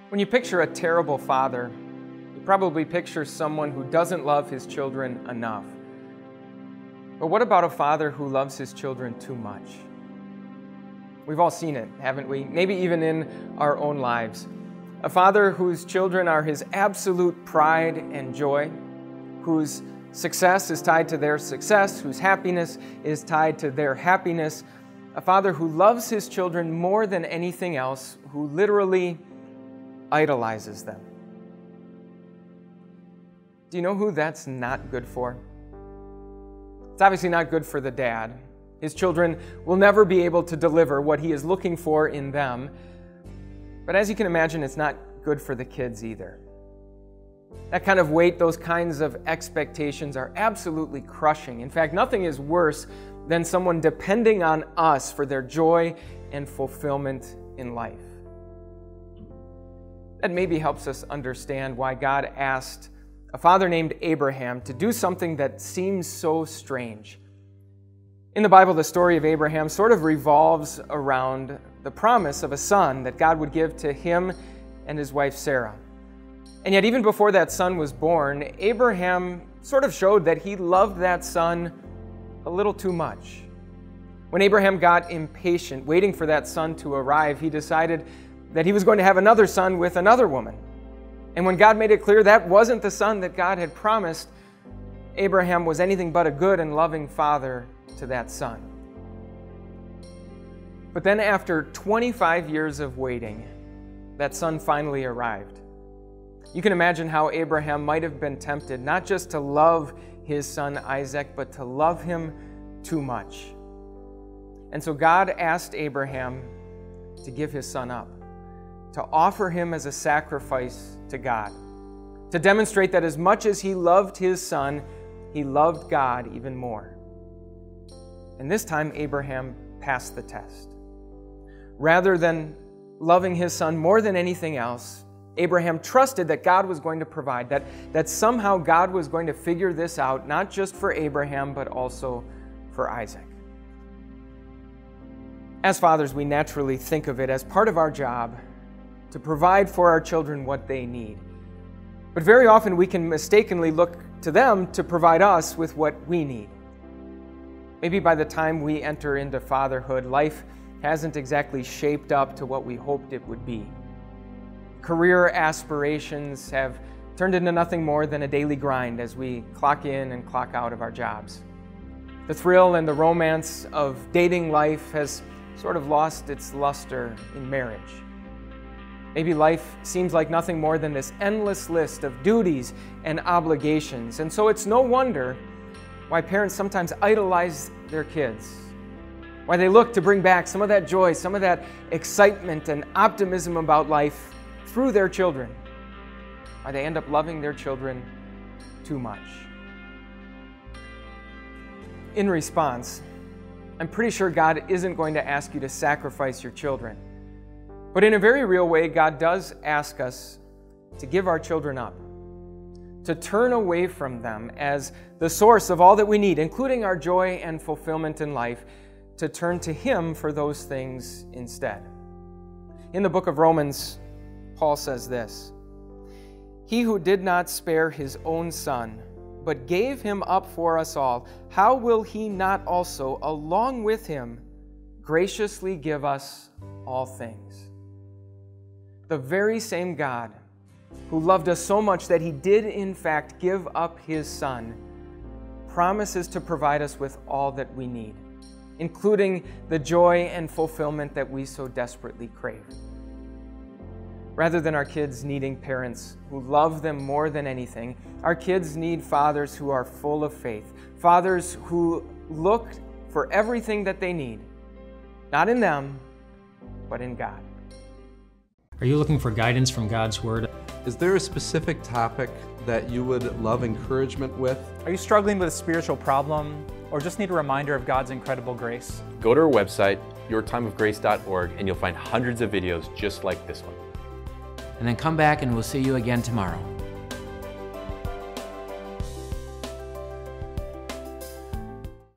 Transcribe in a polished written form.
When you picture a terrible father, you probably picture someone who doesn't love his children enough. But what about a father who loves his children too much? We've all seen it, haven't we? Maybe even in our own lives. A father whose children are his absolute pride and joy, whose success is tied to their success, whose happiness is tied to their happiness. A father who loves his children more than anything else, who literally idolizes them. Do you know who that's not good for? It's obviously not good for the dad. His children will never be able to deliver what he is looking for in them. But as you can imagine, it's not good for the kids either. That kind of weight, those kinds of expectations are absolutely crushing. In fact, nothing is worse than someone depending on us for their joy and fulfillment in life. That maybe helps us understand why God asked a father named Abraham to do something that seems so strange. In the Bible, the story of Abraham sort of revolves around the promise of a son that God would give to him and his wife Sarah. And yet, even before that son was born, Abraham sort of showed that he loved that son a little too much. When Abraham got impatient, waiting for that son to arrive, he decided that he was going to have another son with another woman. And when God made it clear that wasn't the son that God had promised, Abraham was anything but a good and loving father to that son. But then after 25 years of waiting, that son finally arrived. You can imagine how Abraham might have been tempted not just to love his son Isaac, but to love him too much. And so God asked Abraham to give his son up, to offer him as a sacrifice to God, to demonstrate that as much as he loved his son, he loved God even more. And this time, Abraham passed the test. Rather than loving his son more than anything else, Abraham trusted that God was going to provide, that somehow God was going to figure this out, not just for Abraham, but also for Isaac. As fathers, we naturally think of it as part of our job to provide for our children what they need. But very often we can mistakenly look to them to provide us with what we need. Maybe by the time we enter into fatherhood, life hasn't exactly shaped up to what we hoped it would be. Career aspirations have turned into nothing more than a daily grind as we clock in and clock out of our jobs. The thrill and the romance of dating life has sort of lost its luster in marriage. Maybe life seems like nothing more than this endless list of duties and obligations, and so it's no wonder why parents sometimes idolize their kids, why they look to bring back some of that joy, some of that excitement and optimism about life through their children, why they end up loving their children too much. In response, I'm pretty sure God isn't going to ask you to sacrifice your children. But in a very real way, God does ask us to give our children up, to turn away from them as the source of all that we need, including our joy and fulfillment in life, to turn to Him for those things instead. In the book of Romans, Paul says this, "He who did not spare His own Son, but gave Him up for us all, how will He not also, along with Him, graciously give us all things?" The very same God who loved us so much that He did in fact give up His Son promises to provide us with all that we need, including the joy and fulfillment that we so desperately crave. Rather than our kids needing parents who love them more than anything, our kids need fathers who are full of faith, fathers who look for everything that they need, not in them, but in God. Are you looking for guidance from God's Word? Is there a specific topic that you would love encouragement with? Are you struggling with a spiritual problem or just need a reminder of God's incredible grace? Go to our website, yourtimeofgrace.org, and you'll find hundreds of videos just like this one. And then come back and we'll see you again tomorrow.